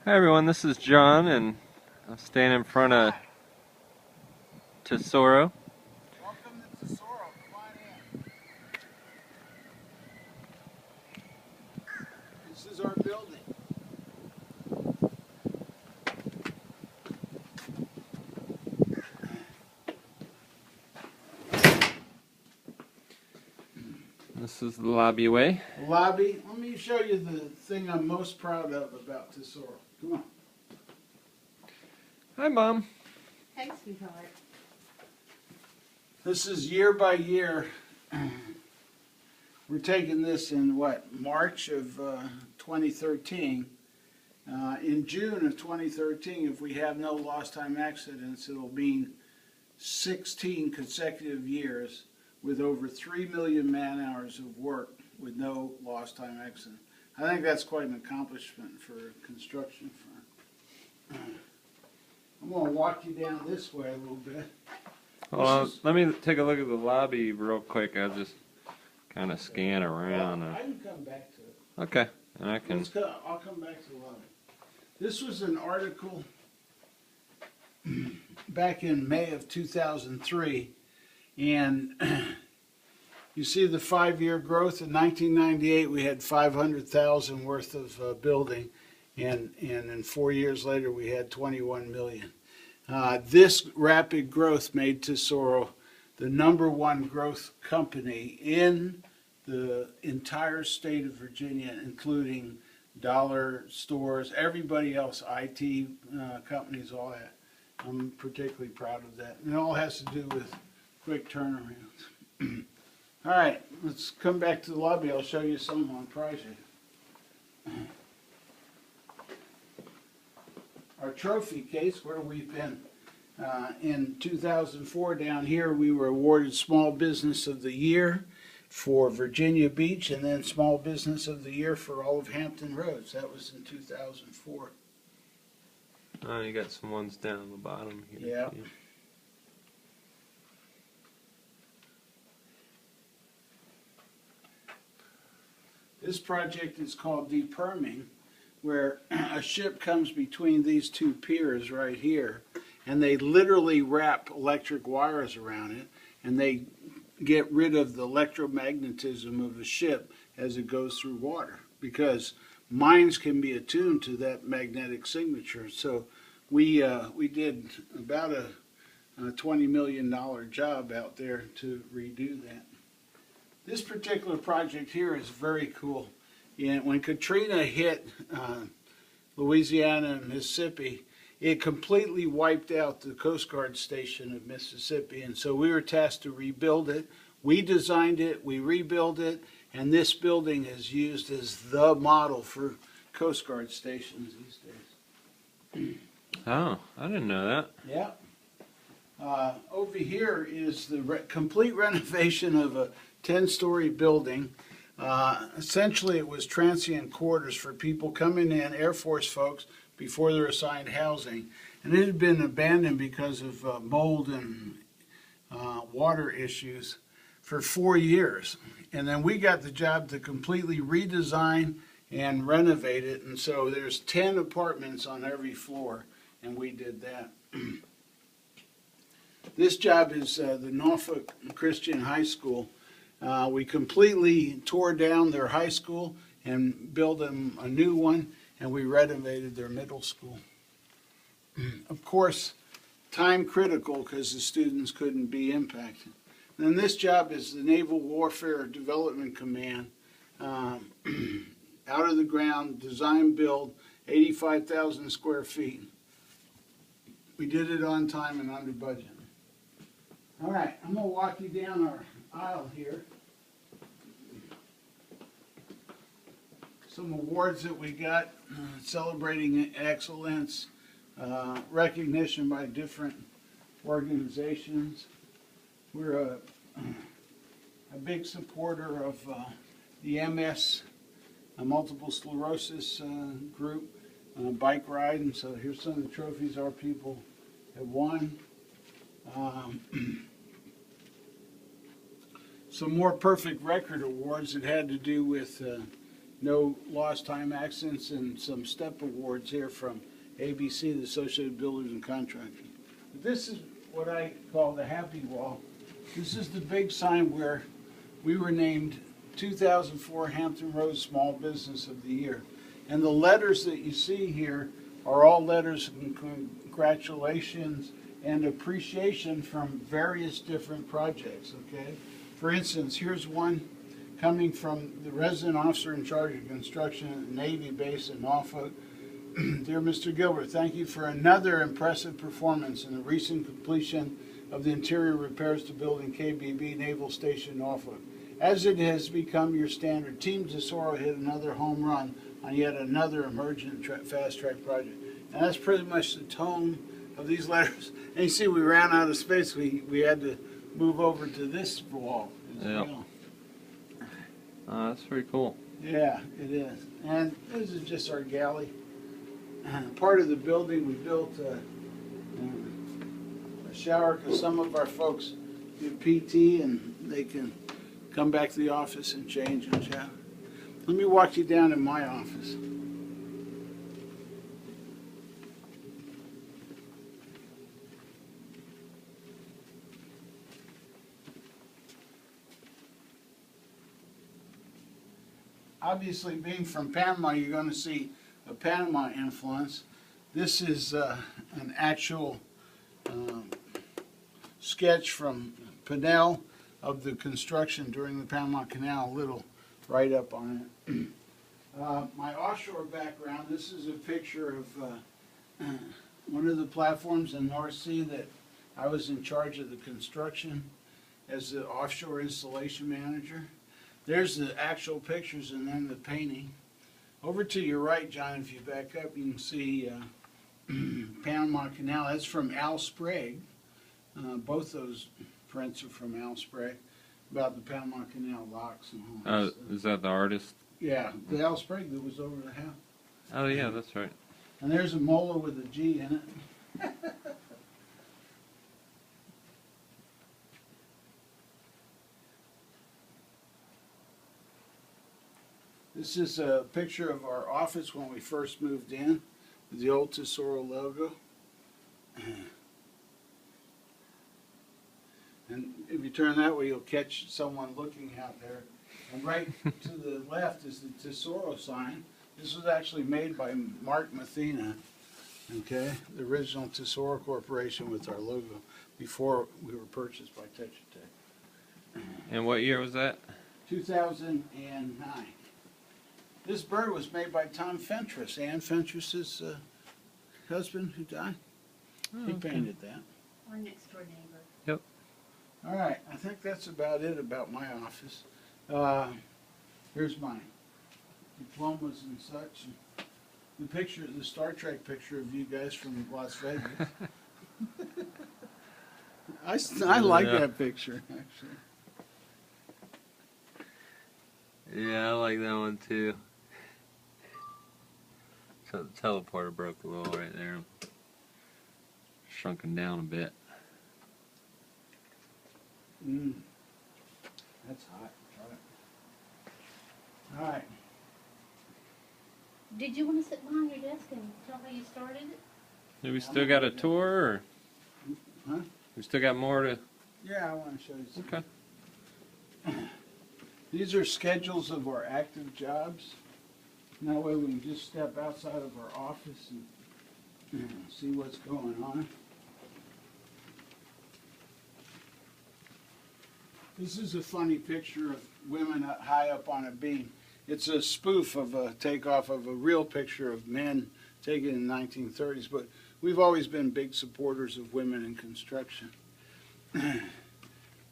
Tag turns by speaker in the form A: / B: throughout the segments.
A: Hi everyone, this is John, and I'm standing in front of Tesoro.
B: Welcome to Tesoro. Come on in. This is our building.
A: This is the lobbyway.
B: Lobby. Let me show you the thing I'm most proud of about Tesoro. Come on.
A: Hi Mom.
C: Hey, sweetheart.
B: This is year by year. We're taking this in March of 2013. In June of 2013, if we have no lost time accidents, it'll mean 16 consecutive years with over 3 million man hours of work with no lost time accident. I think that's quite an accomplishment for a construction firm. I'm going to walk you down this way a little bit.
A: Let me take a look at the lobby real quick. I'll just kind of scan around.
B: I can come back to it.
A: Okay, and I can.
B: I'll come back to the lobby. This was an article back in May of 2003, and you see the 5-year growth. In 1998, we had 500,000 worth of building, and in 4 years later, we had 21 million. This rapid growth made Tesoro the #1 growth company in the entire state of Virginia, including dollar stores, everybody else, IT companies, all that. I'm particularly proud of that. And it all has to do with quick turnarounds. All right, let's come back to the lobby. I'll show you some of my project. Our trophy case, where we've been. In 2004, down here, we were awarded Small Business of the Year for Virginia Beach, and then Small Business of the Year for all of Hampton Roads. That was in 2004.
A: Oh, you got some ones down the bottom here.
B: Yeah. This project is called deperming, where a ship comes between these two piers right here, and they literally wrap electric wires around it, and they get rid of the electromagnetism of the ship as it goes through water, because mines can be attuned to that magnetic signature. So we did about a $20 million job out there to redo that. This particular project here is very cool. When Katrina hit Louisiana and Mississippi, it completely wiped out the Coast Guard station of Mississippi, and so we were tasked to rebuild it. We designed it, we rebuilt it, and this building is used as the model for Coast Guard stations these days.
A: Oh, I didn't know that.
B: Yeah. Over here is the complete renovation of a 10-story building. Essentially, it was transient quarters for people coming in, Air Force folks, before they're assigned housing. And it had been abandoned because of mold and water issues for 4 years. And then we got the job to completely redesign and renovate it. And so there's 10 apartments on every floor, and we did that. This job is the Norfolk Christian High School. We completely tore down their high school and built them a new one, and we renovated their middle school. Of course, time critical because the students couldn't be impacted. And then this job is the Naval Warfare Development Command. Out of the ground, design build, 85,000 square feet. We did it on time and under budget. All right, I'm going to walk you down our aisle here. Some awards that we got, celebrating excellence, recognition by different organizations. We're a big supporter of the MS, multiple sclerosis group, bike ride, and so here's some of the trophies our people have won. Some more perfect record awards that had to do with no lost time accidents, and some step awards here from ABC, the Associated Builders and Contractors. This is what I call the happy wall. This is the big sign where we were named 2004 Hampton Roads Small Business of the Year. And the letters that you see here are all letters of congratulations and appreciation from various different projects, okay? For instance, here's one coming from the resident officer in charge of construction at the Navy base in Norfolk. Dear Mr. Gilbert, thank you for another impressive performance in the recent completion of the interior repairs to building KBB Naval Station Norfolk. As it has become your standard, Team Tesoro hit another home run on yet another emergent fast-track project. And that's pretty much the tone of these letters. And you see, we ran out of space. We had to move over to this wall as well.
A: That's pretty cool.
B: Yeah, it is. And this is just our galley. Part of the building we built a shower because some of our folks do PT and they can come back to the office and change and shower. Let me walk you down in my office. Obviously, being from Panama, you're going to see a Panama influence. This is an actual sketch from Pinell of the construction during the Panama Canal, a little write-up on it. My offshore background, this is a picture of one of the platforms in North Sea that I was in charge of the construction as the offshore installation manager. There's the actual pictures and then the painting. Over to your right, John, if you back up, you can see Panama Canal. That's from Al Sprague. Both those prints are from Al Sprague about the Panama Canal locks and all that stuff.
A: Is that the artist?
B: Yeah, the Al Sprague that was over the house.
A: Oh, yeah, that's right.
B: And there's a mola with a G in it. This is a picture of our office when we first moved in, with the old Tesoro logo. And if you turn that way, you'll catch someone looking out there. And right to the left is the Tesoro sign. This was actually made by Mark Mathena, okay? The original Tesoro Corporation with our logo before we were purchased by Tetra Tech.
A: And what year was that?
B: 2009. This bird was made by Tom Fentress, Ann Fentress's husband who died. He painted that.
C: Our next door neighbor.
A: Yep.
B: All right, I think that's about it about my office. Here's my diplomas and such. The picture, the Star Trek picture of you guys from Las Vegas. I like that picture, actually.
A: Yeah, I like that one too. So the teleporter broke a little right there. Shrunken down a bit.
B: That's hot. All right.
C: Did you want to sit behind your desk and tell how you started it?
A: Do we still got a tour, or
B: Huh?
A: we still got more to?
B: Yeah, I want to show you something.
A: Okay.
B: These are schedules of our active jobs. And that way we can just step outside of our office and see what's going on. This is a funny picture of women high up on a beam. It's a spoof of a takeoff of a real picture of men taken in the 1930s, but we've always been big supporters of women in construction.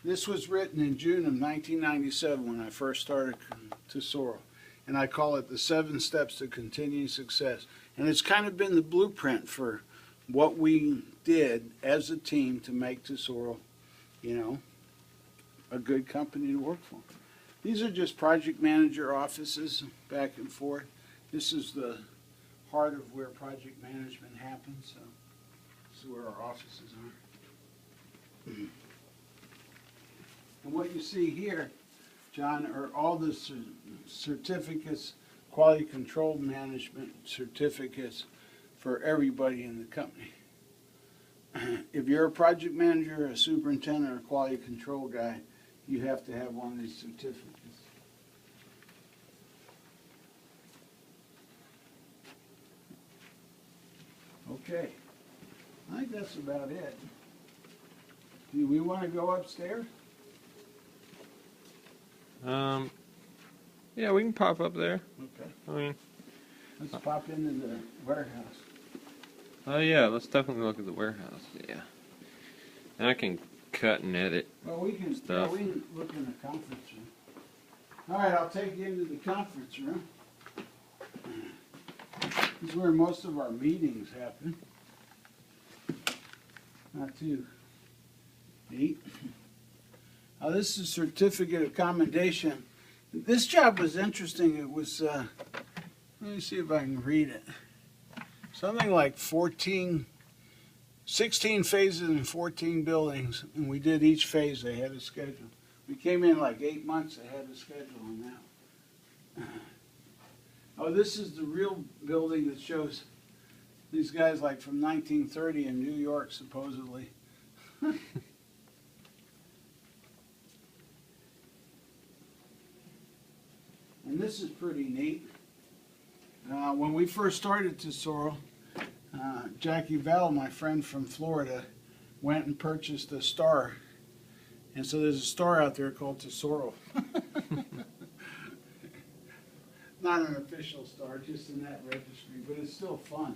B: This was written in June of 1997 when I first started Tesoro, and I call it the 7 Steps to Continued Success. And it's kind of been the blueprint for what we did as a team to make Tesoro, you know, a good company to work for. These are just project manager offices back and forth. This is the heart of where project management happens. So this is where our offices are. And what you see here, John, are all the certificates quality control management certificates for everybody in the company. If you're a project manager, a superintendent, or a quality control guy, you have to have one of these certificates. Okay, I think that's about it. Do we want to go upstairs?
A: Yeah, we can pop up there.
B: Okay,
A: I mean,
B: let's pop into the warehouse.
A: oh yeah, let's definitely look at the warehouse. Yeah, and I can cut and edit.
B: Well, we can,
A: Stuff.
B: we can look in the conference room. All right, I'll take you into the conference room. This is where most of our meetings happen. Not too neat. This is certificate of commendation. This job was interesting. It was, let me see if I can read it. Something like 16 phases and 14 buildings, and we did each phase ahead of schedule. We came in like 8 months ahead of schedule on that. Oh, this is the real building that shows these guys like from 1930 in New York, supposedly. And this is pretty neat. When we first started Tesoro, Jackie Val, my friend from Florida, went and purchased a star. And so there's a star out there called Tesoro. Not an official star, just in that registry, but it's still fun.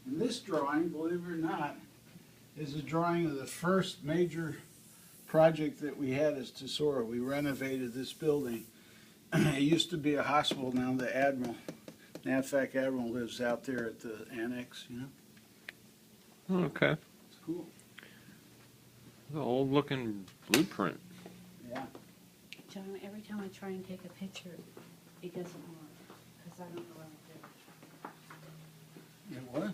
B: And this drawing, believe it or not, is a drawing of the first major project that we had as Tesoro. We renovated this building. It used to be a hospital, now the Admiral, NAVFAC Admiral lives out there at the annex, you know?
A: Okay,
B: It's cool.
A: the old looking blueprint.
B: Yeah.
C: John, every time I try and take a picture, it doesn't work, because I don't know what to
B: Yeah, what?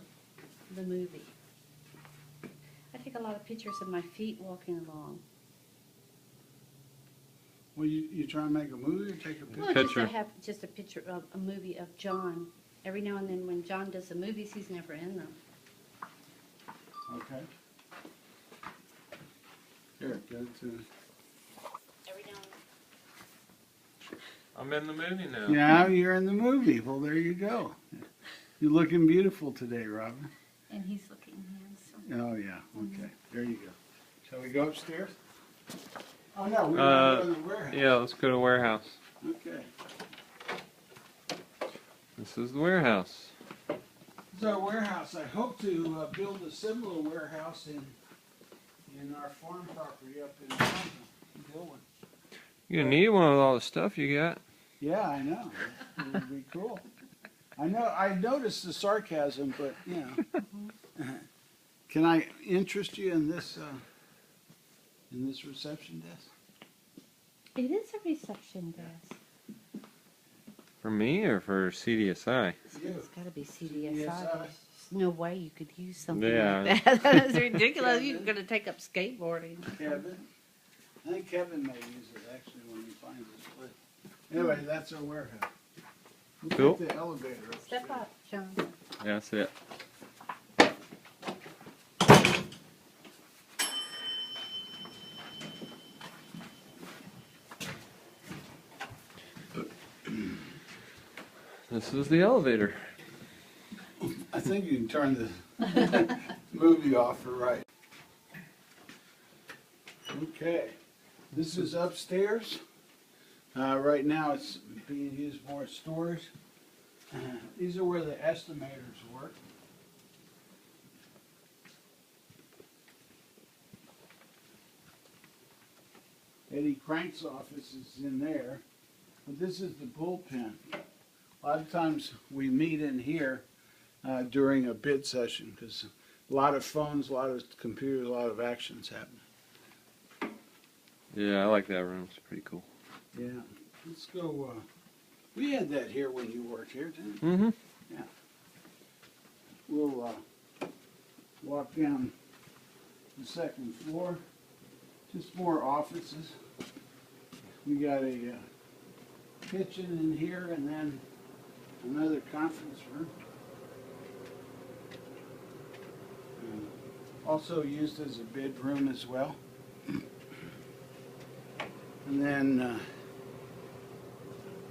C: do. The movie. I take a lot of pictures of my feet walking along.
B: Well, you try and make a movie or take a picture?
C: Well, just to
A: Picture.
C: have just a picture of a movie of John. Every now and then when John does the movies, he's never in them.
B: Okay. Here, go to.
C: Every now and
A: I'm in the movie now.
B: Yeah, you're in the movie. Well, there you go. You're looking beautiful today, Robin.
C: and he's looking handsome.
B: Oh, yeah. Okay. There you go. Shall we go upstairs? Oh, no. We're going to go to the warehouse.
A: Yeah, let's go to warehouse.
B: Okay.
A: This is the warehouse.
B: This is our warehouse. I hope to build a similar warehouse in our farm property up in Dillon.
A: You're gonna need one with all the stuff you got.
B: Yeah, I know. It would be cool. I know. I noticed the sarcasm, but you know. Can I interest you in this reception desk?
C: It is a reception desk.
A: For me or for CDSI?
B: You.
C: It's got to be CDSI.
B: CDSI.
C: There's no way you could use something
A: Yeah.
C: like that. That is ridiculous. You're going to take up skateboarding.
B: Kevin. I think Kevin may use it actually when he finds his place. Anyway, that's our warehouse. We'll
A: Cool.
B: take the elevator upstairs.
C: Step up, John.
A: Yeah, that's it. This is the elevator.
B: I think you can turn the movie off for right. Okay, this is upstairs. Right now it's being used more as storage. These are where the estimators work. Eddie Crank's office is in there, but this is the bullpen. A lot of times we meet in here during a bid session because a lot of phones, a lot of computers, a lot of actions happen.
A: Yeah, I like that room. It's pretty cool.
B: Yeah, let's go. We had that here when you worked here, didn't we?
A: Mm-hmm.
B: We'll walk down the second floor. Just more offices. We got a kitchen in here, and then another conference room. Also used as a bedroom as well. And then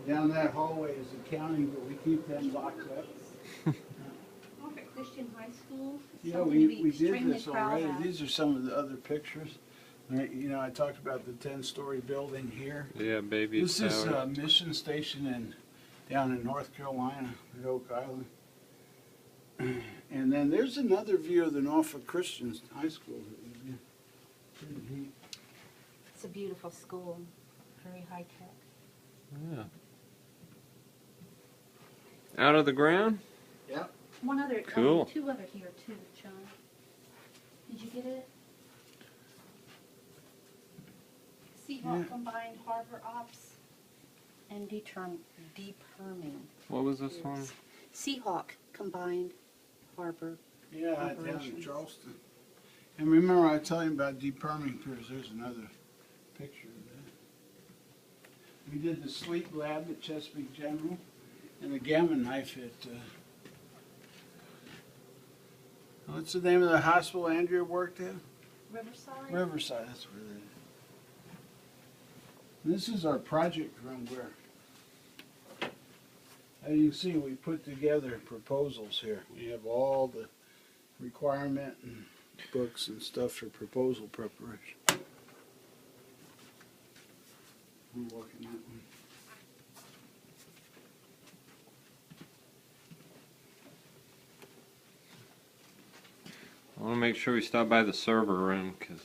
B: down that hallway is accounting, but we keep them locked up.
C: Norfolk Christian High School.
B: Yeah,
C: Something
B: we
C: to be
B: did
C: extremely
B: this
C: proud
B: already.
C: of.
B: These are some of the other pictures. You know, I talked about the 10-story building here.
A: Yeah, baby
B: This is
A: tower.
B: a mission station down in North Carolina at Oak Island. And then there's another view of the Norfolk Christian High School. Pretty neat.
C: It's a beautiful school, very high tech.
A: Yeah. Out of the ground?
B: Yep.
C: One other,
A: Cool.
C: two other here too, John. Did you get it? Seahawk
B: Yeah.
C: combined harbor ops and deperming.
A: What was this one?
C: Seahawk combined harbor.
B: Yeah, down in
C: Operations.
B: Charleston. And remember I was telling you about deperming piers. There's another picture of that. We did the sleep lab at Chesapeake General and the gamma knife at, what's the name of the hospital Andrea worked at?
C: Riverside?
B: Riverside, that's where it is. And this is our project room where, as you can see, we put together proposals here. We have all the requirement and books and stuff for proposal preparation. I'm working that one.
A: I want to make sure we stop by the server room because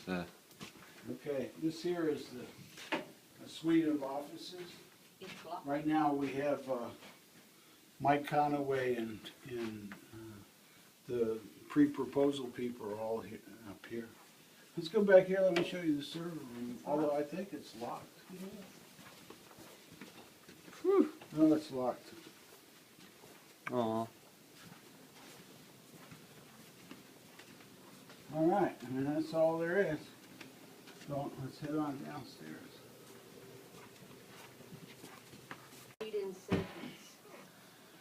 B: Okay, this here is a suite of offices. Right now we have Mike Conaway and the pre-proposal people are all here, up here. Let's go back here, let me show you the server room, although I think it's locked. Whew, no, it's locked.
A: oh,
B: All right, I mean, that's all there is. So let's head on downstairs.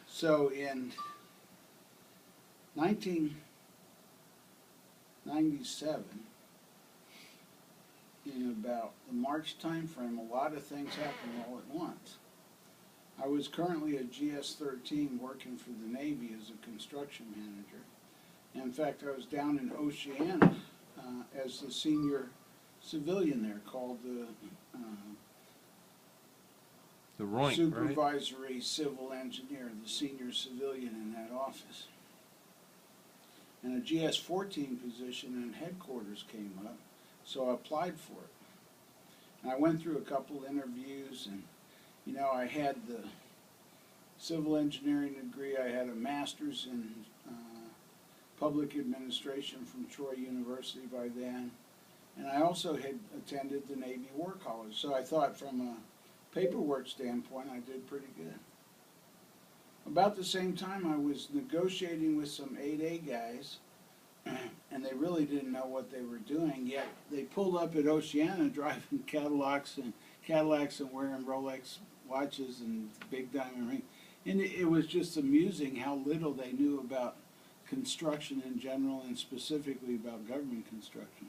B: So in 1997, in about the March timeframe, a lot of things happened all at once. I was currently a GS-13 working for the Navy as a construction manager. In fact, I was down in Oceana as the senior civilian there, called the
A: ROINC, right?
B: supervisory civil engineer, the senior civilian in that office. And a GS-14 position in headquarters came up, so I applied for it. And I went through a couple interviews, and you know, I had the civil engineering degree, I had a master's in public administration from Troy University by then, and I also had attended the Navy War College, so I thought from a paperwork standpoint I did pretty good. About the same time I was negotiating with some 8A guys, and they really didn't know what they were doing, yet they pulled up at Oceana driving Cadillacs and wearing Rolex watches and big diamond rings. And it was just amusing how little they knew about construction in general and specifically about government construction.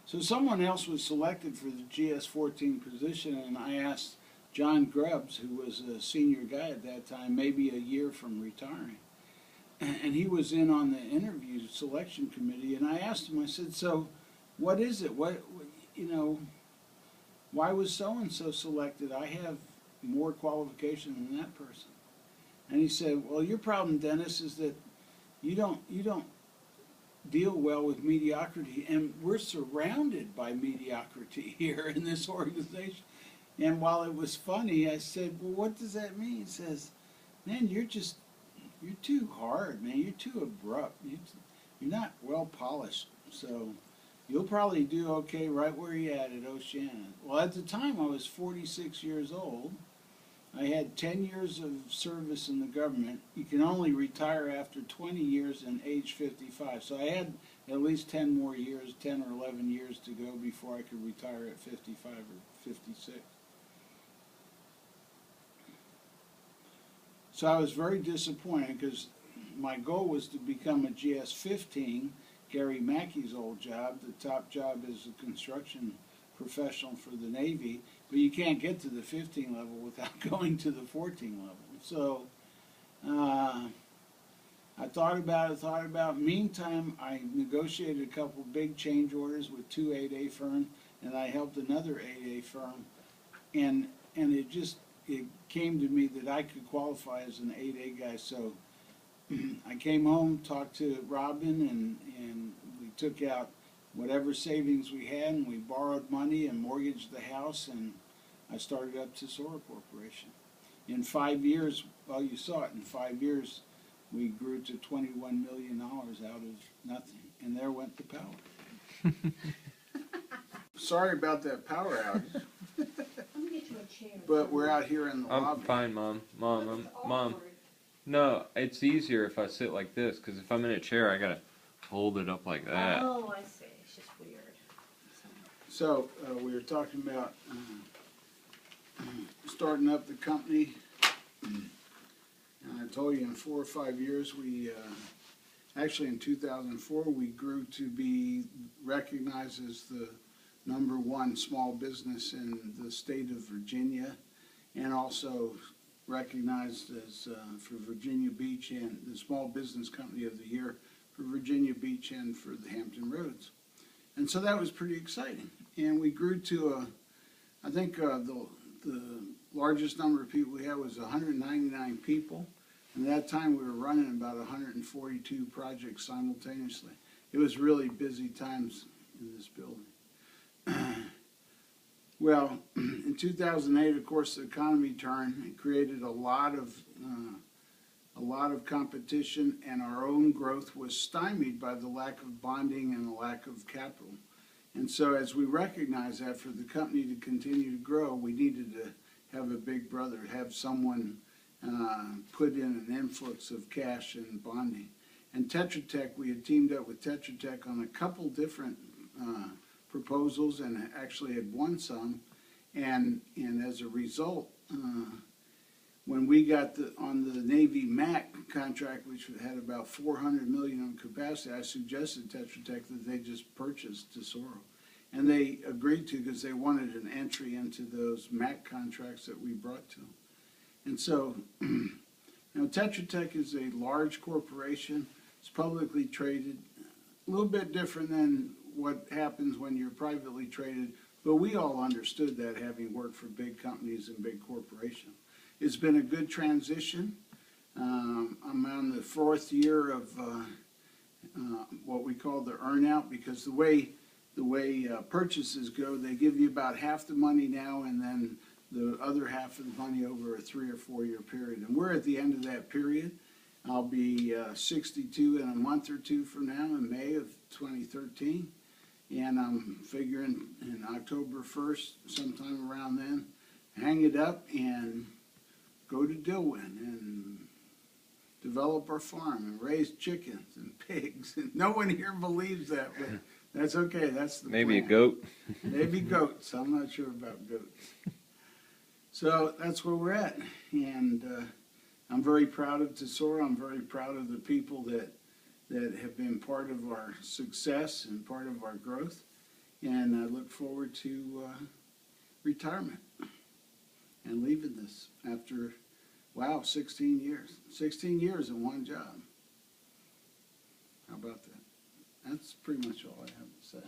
B: So someone else was selected for the GS-14 position, and I asked John Grubbs, who was a senior guy at that time, maybe a year from retiring. And he was in on the interview selection committee, and I asked him, I said, so what is it? What you know, why was so-and-so selected? I have more qualification than that person. And he said, well, your problem, Dennis, is that you don't deal well with mediocrity, and we're surrounded by mediocrity here in this organization. And while it was funny, I said, well, what does that mean? He says, man, you're too hard, man. You're too abrupt. You're not well polished. So you'll probably do okay right where you're at Oceana. Well, at the time, I was 46 years old. I had 10 years of service in the government. You can only retire after 20 years and age 55. So I had at least 10 more years, 10 or 11 years to go before I could retire at 55 or 56. So I was very disappointed because my goal was to become a GS-15, Gary Mackey's old job. The top job is a construction professional for the Navy, but you can't get to the 15 level without going to the 14 level. So I thought about it. Meantime, I negotiated a couple big change orders with two 8A firms, and I helped another 8A firm, and it came to me that I could qualify as an 8A guy. So I came home, talked to Robin, and we took out whatever savings we had, and we borrowed money and mortgaged the house, and I started up Tesoro Corporation. In 5 years, well, you saw it, in 5 years, we grew to $21 million out of nothing, and there went the power. Sorry about that power outage,
C: Let me get you a chair.
B: but we're out here in the
A: I'm
B: lobby.
A: fine, Mom. Mom,
C: It's
A: Mom.
C: awkward.
A: No, it's easier if I sit like this, because if I'm in a chair, I gotta hold it up like that.
C: Oh, I see. It's just weird.
B: So, we were talking about starting up the company. And I told you in 4 or 5 years, actually in 2004, we grew to be recognized as the #1 small business in the state of Virginia, and also recognized as for Virginia Beach and the Small Business Company of the Year for Virginia Beach and for the Hampton Roads. And so that was pretty exciting. And we grew to I think the largest number of people we had was 199 people. And at that time we were running about 142 projects simultaneously. It was really busy times in this building. Well, in 2008, of course, the economy turned and created a lot of competition, and our own growth was stymied by the lack of bonding and the lack of capital. And so as we recognized that for the company to continue to grow, we needed to have a big brother, have someone put in an influx of cash and bonding. And Tetra Tech, we had teamed up with Tetra Tech on a couple different proposals and actually had won some. And as a result, when we got on the Navy MAC contract, which had about $400 million in capacity, I suggested Tetra Tech that they just purchase Tesoro. And they agreed to because they wanted an entry into those MAC contracts that we brought to them. And so, Tetra Tech is a large corporation. It's publicly traded, a little bit different than what happens when you're privately traded, but we all understood that, having worked for big companies and big corporations. It's been a good transition. I'm on the 4th year of what we call the earn-out, because the way purchases go, they give you about half the money now and then the other half of the money over a 3 or 4 year period. And we're at the end of that period. I'll be 62 in a month or two from now, in May of 2013. And I'm figuring in October 1st, sometime around then, hang it up and go to Dillwyn and develop our farm and raise chickens and pigs. And no one here believes that, but that's okay. That's the
A: Maybe a
B: plan.
A: goat.
B: Maybe goats. I'm not sure about goats. So that's where we're at. And I'm very proud of Tesoro. I'm very proud of the people that have been part of our success and part of our growth. And I look forward to retirement and leaving this after, wow, 16 years. 16 years in one job. How about that? That's pretty much all I have to say.